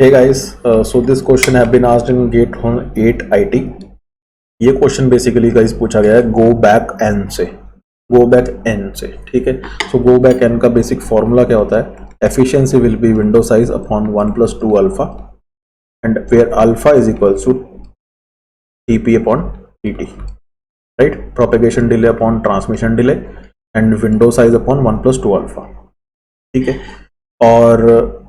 Hey guys, so this question have been asked in GATE on 8 IT. ये question basically guys पूछा गया है गो back N से, गो back N से, ठीक है। सो गो बैक एन का बेसिक फॉर्मूला क्या होता है? Efficiency will be window size upon 1+2 alpha and where alpha is equals to TP upon TT, right. Propagation delay upon transmission delay and window size upon 1+2 alpha, ठीक है। और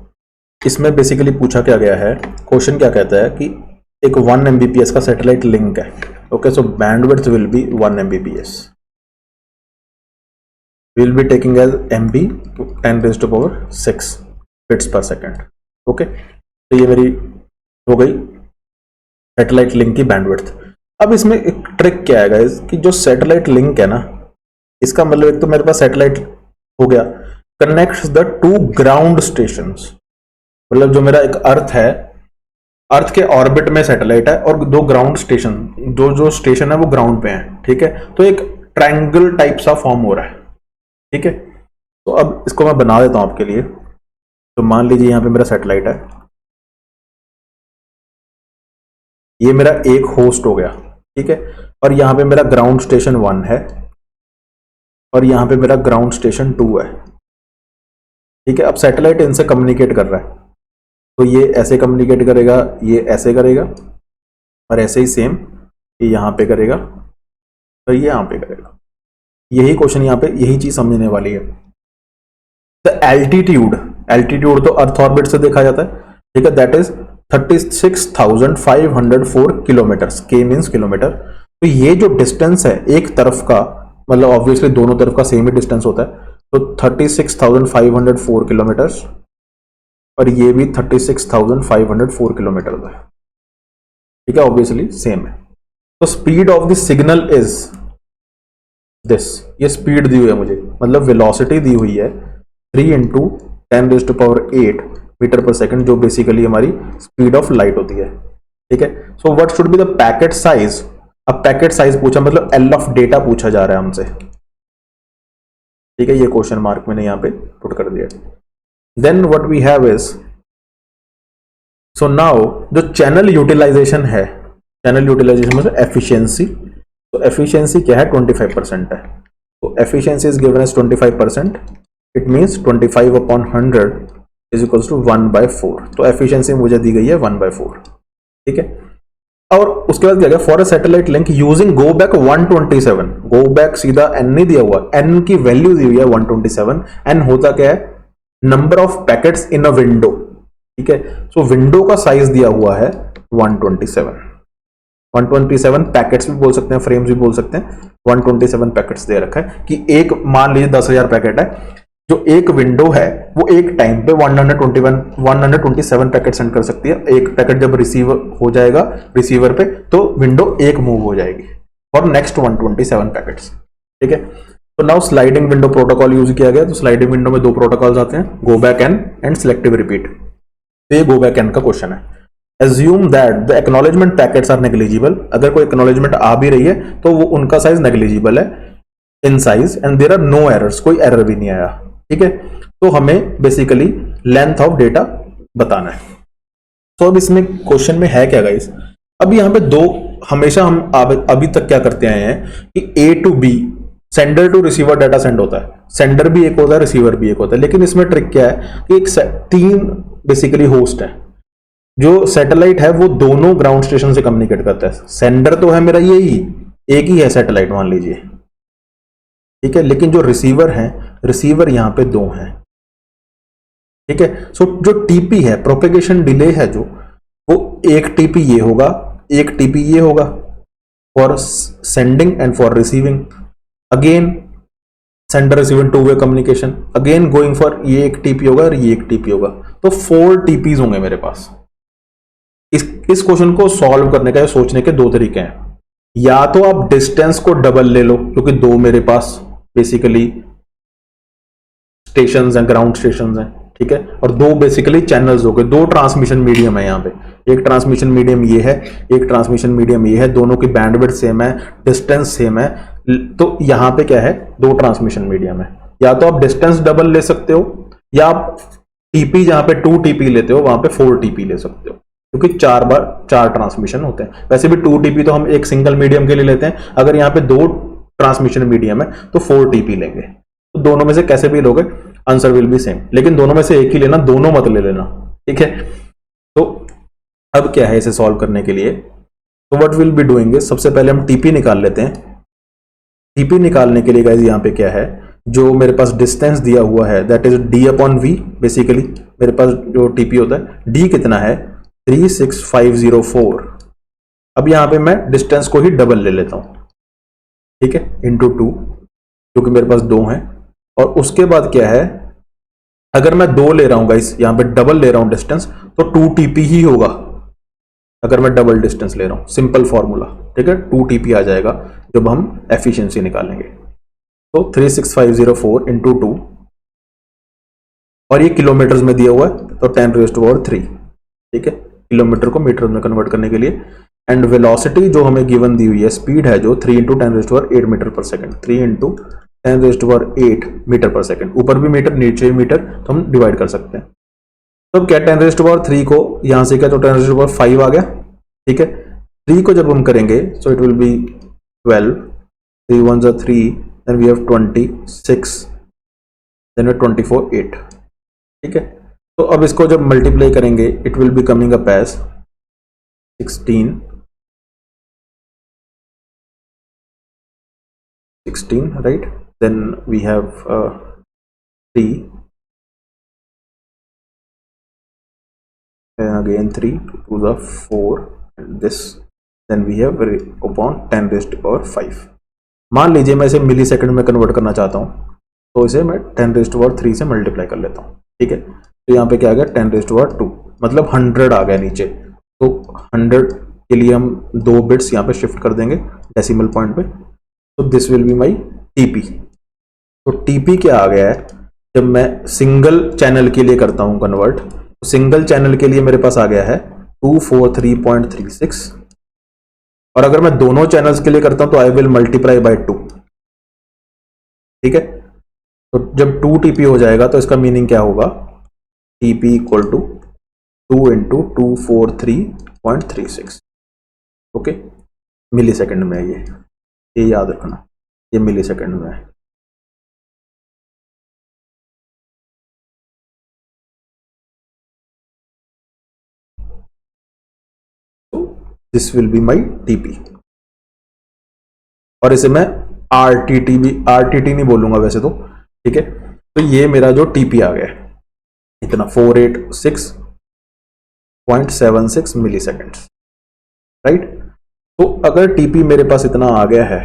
इसमें basically पूछा क्या गया है, क्वेश्चन क्या कहता है कि एक 1 Mbps का सैटेलाइट लिंक है, okay. So bandwidth will be 1 Mbps, will be taking as MB 10⁶ bits per second, okay. तो ये मेरी हो गई सैटेलाइट लिंक की बैंडविड्थ। अब इसमें एक ट्रिक क्या है गाइस कि जो सैटेलाइट लिंक है ना, इसका मतलब एक तो मेरे पास सैटेलाइट हो गया, कनेक्ट्स द 2 ग्राउंड स्टेशंस, मतलब जो मेरा एक अर्थ है, अर्थ के ऑर्बिट में सैटेलाइट है और 2 ग्राउंड स्टेशन, जो स्टेशन है वो ग्राउंड पे है, ठीक है। तो एक ट्रायंगल टाइप सा फॉर्म हो रहा है, ठीक है। तो अब इसको मैं बना देता हूं आपके लिए। तो मान लीजिए यहां पे मेरा सैटेलाइट है, ये मेरा एक होस्ट हो गया, ठीक है। और यहां पे मेरा ग्राउंड स्टेशन 1 है और यहां पे मेरा ग्राउंड स्टेशन 2 है, ठीक है। अब सैटेलाइट इनसे कम्युनिकेट कर रहा है, तो ये ऐसे कम्युनिकेट करेगा, ये ऐसे करेगा और ऐसे ही सेम ये यहां पे करेगा और ये यहां पे करेगा। यही क्वेश्चन यहां पे यही चीज समझने वाली है। द एल्टीट्यूड तो अर्थ ऑर्बिट से देखा जाता है, ठीक है। दैट इज 36,504 किलोमीटर, के मीन्स किलोमीटर। तो ये जो डिस्टेंस है एक तरफ का, मतलब ऑब्वियसली दोनों तरफ का सेम ही डिस्टेंस होता है, तो 36,504 किलोमीटर और ये भी 36,504 किलोमीटर है, ठीक है। ऑब्वियसली सेम है। तो speed of the signal is this, ये स्पीड दी हुई है मुझे, मतलब वेलोसिटी दी हुई है 3 × 10⁸ मीटर पर सेकंड, जो बेसिकली हमारी स्पीड ऑफ लाइट होती है, ठीक है। So what should be the packet size. अब पैकेट साइज पूछा, मतलब एल ऑफ डेटा पूछा जा रहा है हमसे, ठीक है। ये क्वेश्चन मार्क मैंने यहां पे पुट कर दिया। Then what we have is, so now जो चैनल यूटिलाइजेशन है, चैनल यूटिलाइजेशन मतलब एफिशिएंसी, तो एफिशिएंसी क्या है 25% है। तो efficiency is given as 25%, it means 25/100 is equals to 1/4। तो एफिशिएंसी मुझे दी गई है 1/4, ठीक है। और उसके बाद क्या गया, for a satellite link using go back 127, go back सीधा एन नहीं दिया हुआ, एन की वैल्यू दी हुई है 127। एन होता क्या है, number of packets in a window, ठीक है। सो विंडो का साइज दिया हुआ है 127 पैकेट्स भी बोल सकते हैं, फ्रेम्स भी बोल सकते हैं। 127 पैकेट्स दे रखा है कि एक, मान लीजिए 10,000 पैकेट है, जो एक विंडो है वो एक टाइम पे 127 पैकेट सेंड कर सकती है। एक पैकेट जब रिसीव हो जाएगा रिसीवर पे, तो विंडो एक मूव हो जाएगी और नेक्स्ट 127 पैकेट्स, ठीक है। तो now sliding window protocol use किया गया। तो स्लाइडिंग विंडो में 2 प्रोटोकॉल्स आते हैं, go back N and selective repeat. तो ये गो बैक एन का क्वेश्चन है। Assume that the acknowledgement packets are negligible, अगर कोई एक्नॉलेजमेंट आ भी रही है तो वो उनका साइज नेग्लिजिबल है in size and there are no errors, कोई एरर भी नहीं आया, ठीक है। तो हमें बेसिकली लेंथ ऑफ डेटा बताना है। तो अब इसमें क्वेश्चन में है क्या गाइस, अब यहां पे 2, हमेशा हम अभी तक क्या करते आए हैं कि A to B, sender to receiver data send होता है, सेंडर भी एक होता है, रिसीवर भी एक होता है। लेकिन इसमें ट्रिक क्या है कि एक 3 बेसिकली होस्ट है, जो सैटेलाइट है वो दोनों ग्राउंड स्टेशन से कम्युनिकेट करता है। सेंडर तो है मेरा यही, एक ही है सैटेलाइट मान लीजिए, ठीक है। लेकिन जो रिसीवर है, रिसीवर यहां पे 2 हैं, ठीक है। सो जो टीपी है, प्रोपेगेशन डिले है, जो वो एक टीपी ये होगा, एक टीपी ये होगा for sending end for receiving. Again sender receiver 2 way communication, again going for, ये एक टीपी होगा और ये एक टीपी होगा। तो 4 टीपीज होंगे मेरे पास। इस क्वेश्चन को सॉल्व करने का, सोचने के 2 तरीके हैं। या तो आप डिस्टेंस को डबल ले लो, क्योंकि 2 मेरे पास बेसिकली स्टेशंस हैं, ग्राउंड स्टेशंस हैं, ठीक है। और 2 बेसिकली चैनल्स हो गए, 2 ट्रांसमिशन मीडियम है यहाँ पे, एक ट्रांसमिशन मीडियम ये है, एक ट्रांसमिशन मीडियम ये है, दोनों की बैंडविड्थ सेम है, डिस्टेंस सेम है। तो यहां पे क्या है, 2 ट्रांसमिशन मीडियम है। या तो आप डिस्टेंस डबल ले सकते हो, या आप टीपी जहां पे 2 टीपी लेते हो वहां पे 4 टीपी ले सकते हो, क्योंकि 4 बार 4 ट्रांसमिशन होते हैं। वैसे भी 2 टीपी तो हम एक सिंगल मीडियम के लिए लेते हैं, अगर यहाँ पे 2 ट्रांसमिशन मीडियम है तो 4 टीपी लेंगे। तो दोनों में से कैसे भी लोगे आंसर विल बी सेम, लेकिन दोनों में से एक ही लेना, दोनों मत ले लेना, ठीक है। तो अब क्या है इसे सॉल्व करने के लिए, तो what will be doing is, सबसे पहले हम टीपी निकाल लेते हैं। टीपी निकालने के लिए गाइस यहाँ पे क्या है, जो मेरे पास डिस्टेंस दिया हुआ है that is D upon V. Basically मेरे पास जो टीपी होता है डी कितना है 36504। अब यहां पे मैं डिस्टेंस को ही डबल ले लेता हूं, ठीक है, इंटू 2, क्योंकि मेरे पास 2 है। और उसके बाद क्या है, अगर मैं 2 ले रहा हूं गाइस, यहां पे डबल ले रहा हूं डिस्टेंस, तो 2 टीपी ही होगा अगर मैं डबल डिस्टेंस ले रहा हूं। सिंपल फॉर्मूला, ठीक है, 2 टीपी आ जाएगा जब हम एफिशिएंसी निकालेंगे। तो 36504 इंटू 2, और ये किलोमीटर्स में दिया हुआ है तो 10⁻3, ठीक है, किलोमीटर को मीटर में कन्वर्ट करने के लिए। एंड वेलोसिटी जो हमें गिवन दी हुई है, स्पीड है जो 3 × 10⁸ मीटर पर सेकंड, 3 × 10⁸ मीटर पर सेकंड, ऊपर भी मीटर नीचे भी मीटर, तो हम डिवाइड कर सकते हैं। तो क्या 10⁻3 को यहां से क्या, तो 10⁻5 आ गया, ठीक है। 3 को जब हम करेंगे so it will be 12, 3 1 = 3, then we have 26, then 24 8, ठीक है। तो अब इसको जब मल्टीप्लाई करेंगे it will be coming up as 16, right, then we have 3, and again 3, 2 2 = 4, and this, then we have upon 10⁵. मान लीजिए मैं इसे मिली सेकंड में कन्वर्ट करना चाहता हूं, तो इसे मैं 10⁻3 से मल्टीप्लाई कर लेता हूं, ठीक है। तो यहाँ पे क्या आ गया 10⁻2, मतलब 100 आ गया नीचे। तो 100 के लिए हम 2 बिट्स यहाँ पे शिफ्ट कर देंगे डेसिमल पॉइंट पे, तो this will be my TP. तो टीपी क्या आ गया है, जब मैं सिंगल चैनल के लिए करता हूं कन्वर्ट, तो सिंगल चैनल के लिए मेरे पास आ गया है 243.36, और अगर मैं दोनों चैनल्स के लिए करता हूं तो आई विल मल्टीप्लाई बाय 2, ठीक है। तो जब 2 टीपी हो जाएगा तो इसका मीनिंग क्या होगा, TP equal to 2 × 243.36, okay. Millisecond में है ये याद रखना, ये मिली सेकेंड में है। This will be my TP, और इसे मैं आरटीटी नहीं बोलूंगा वैसे तो, ठीक है। तो ये मेरा जो टीपी आ गया है इतना 486.76 मिली सेकेंड्स, राइट। तो अगर टीपी मेरे पास इतना आ गया है,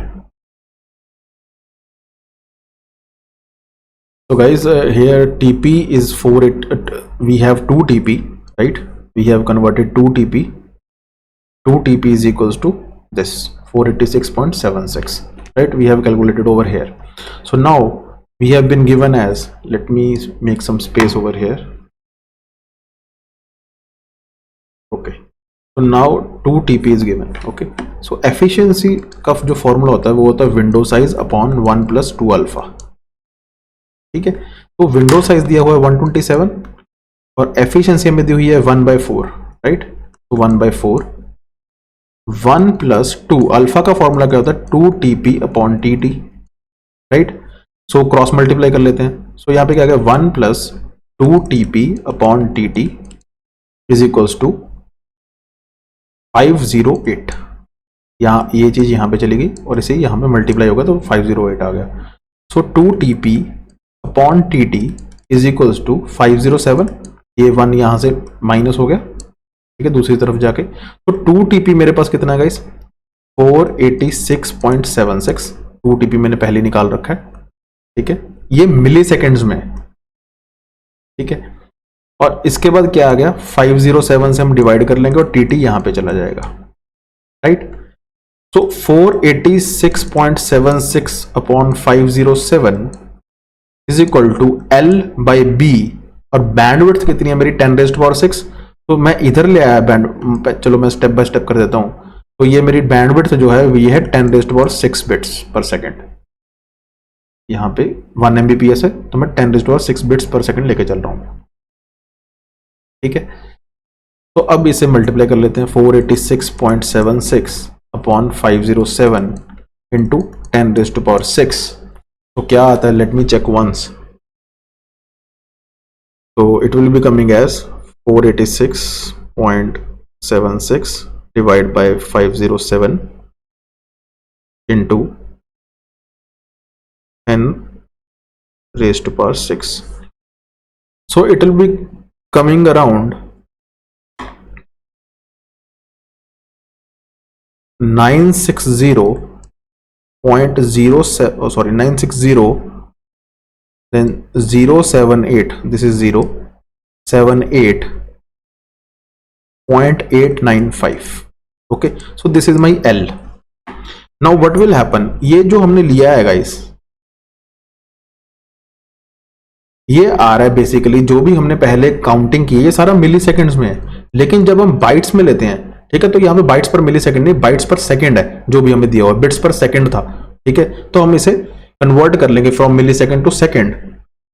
तो guys here TP is 48, we have 2 TP, right, we have converted 2 TP, 2 TP is equals to this 486.76, right, we have calculated over here. So now we have been given as, let me make some space over here, okay, so now 2 TP is given, okay. So efficiency का जो formula होता है वो होता है window size upon 1 + 2 alpha, ठीक है। तो विंडो साइज दिया हुआ है 127 और एफिशिएंसी हमें दी हुई है 1/4, राइट। तो 1/4, 1 + 2 अल्फा का फॉर्मूला क्या होता है 2 TP upon TT, right. So cross multiply कर लेते हैं। सो यहाँ पे क्या गया 1 + 2 TP upon TT is equals to 508। यहाँ ये चीज यहाँ पे चलेगी और इसे यहाँ पे मल्टीप्लाई होगा तो 508 आ गया। So 2 TP upon TT is equals to 507, ये 1 यहां से माइनस हो गया, ठीक है, दूसरी तरफ जाके। तो 2 TP मेरे पास कितना है गाइस 486.76, 2 TP मैंने पहले निकाल रखा है, ठीक है, ये मिली सेकेंड्स में, ठीक है। और इसके बाद क्या आ गया 507 से हम डिवाइड कर लेंगे और TT यहां पे चला जाएगा, right. So 486.76 upon 507 is equal to L/B, और बैंडविड्थ कितनी है मेरी 10⁻6, तो मैं इधर ले आया बैंड, चलो मैं स्टेप बाय स्टेप कर देता हूं। तो ये मेरी बैंडविड्थ जो है ये है 10⁻6 बिट्स पर सेकंड, यहाँ पे 1 Mbps है तो मैं 10⁻6 बिट्स पर सेकंड लेके चल रहा हूँ, ठीक है, तो अब इसे मल्टीप्लाई कर लेते हैं 486.76 अपॉन 507 इंटू 10⁶, तो क्या आता है, लेट मी चेक वंस। तो it will be coming as 486.76 divide by 507 into 10⁶, so it will be coming around 960 then 078, this is 078.895. okay, so this is my L. now what will happen, ये जो हमने लिया है guys, ये आ रहा है basically, जो भी हमने पहले काउंटिंग की है ये सारा मिली सेकेंड्स में है, लेकिन जब हम बाइट्स में लेते हैं, ठीक है, तो यहाँ पे बाइट्स पर मिली सेकेंड नहीं, बाइट्स पर सेकेंड है जो भी हमें दिया हुआ, बिट्स पर सेकेंड था, ठीक है, तो हम इसे कन्वर्ट कर लेंगे from millisecond to second.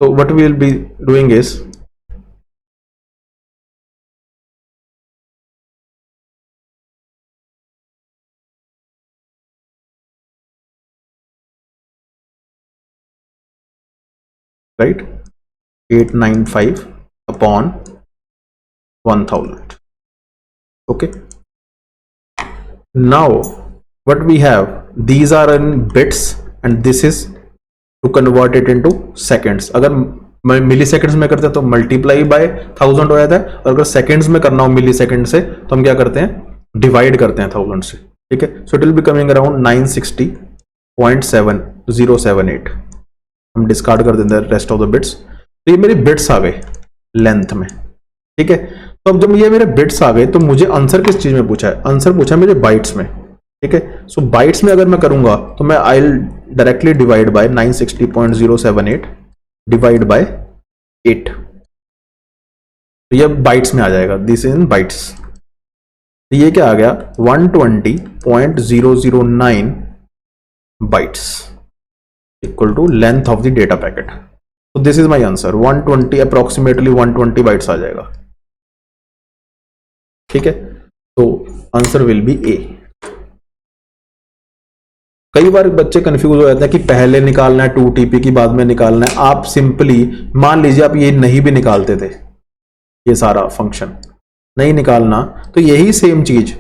तो what we will be doing is, right, 895 upon 1000. okay, now what we have, these are in bits and this is to convert it into seconds. अगर मिली seconds में करते हैं तो multiply by 1000 हो जाता है, और अगर सेकेंड्स में करना हो मिली सेकेंड से तो हम क्या करते हैं, डिवाइड करते हैं 1000 से, ठीक है, सो it will be coming around 960.7078. हम डिस्कार्ड कर देते हैं रेस्ट ऑफ द बिट्स, तो ये मेरी बिट्स आ गए लेंथ में, ठीक है, तो अब जब ये मेरे बिट्स आ गए तो मुझे आंसर किस चीज में पूछा है, आंसर पूछा है मेरे बाइट्स में, ठीक है, सो बाइट्स में अगर मैं करूंगा तो मैं I will directly divide by 960.078 divide by 8, तो ये बाइट्स में आ जाएगा, दिस इन बाइट्स, तो ये क्या आ गया 120.009 bytes equal to length of the data packet. तो this is my answer, 120 approximately 120 bytes आ जाएगा, ठीक है, तो आंसर विल बी ए। कई बार बच्चे कंफ्यूज हो जाते हैं कि पहले निकालना है 2TP की बाद में निकालना है, आप सिंपली मान लीजिए आप ये नहीं भी निकालते थे, ये सारा फंक्शन नहीं निकालना, तो यही सेम चीज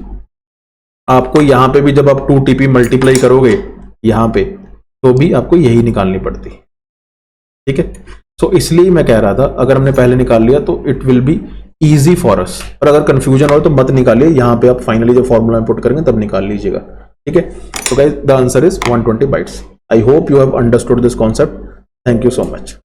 आपको यहां पे भी जब आप 2TP मल्टीप्लाई करोगे यहां पे, तो भी आपको यही निकालनी पड़ती, ठीक है, सो इसलिए मैं कह रहा था अगर हमने पहले निकाल लिया तो it will be easy for us, और अगर कंफ्यूजन हो तो मत निकालिए, यहां पे आप फाइनली जब फॉर्मूला पुट करेंगे तब निकाल लीजिएगा, ठीक है। तो guys the answer is 120 bytes. I hope you have understood this concept, thank you so much.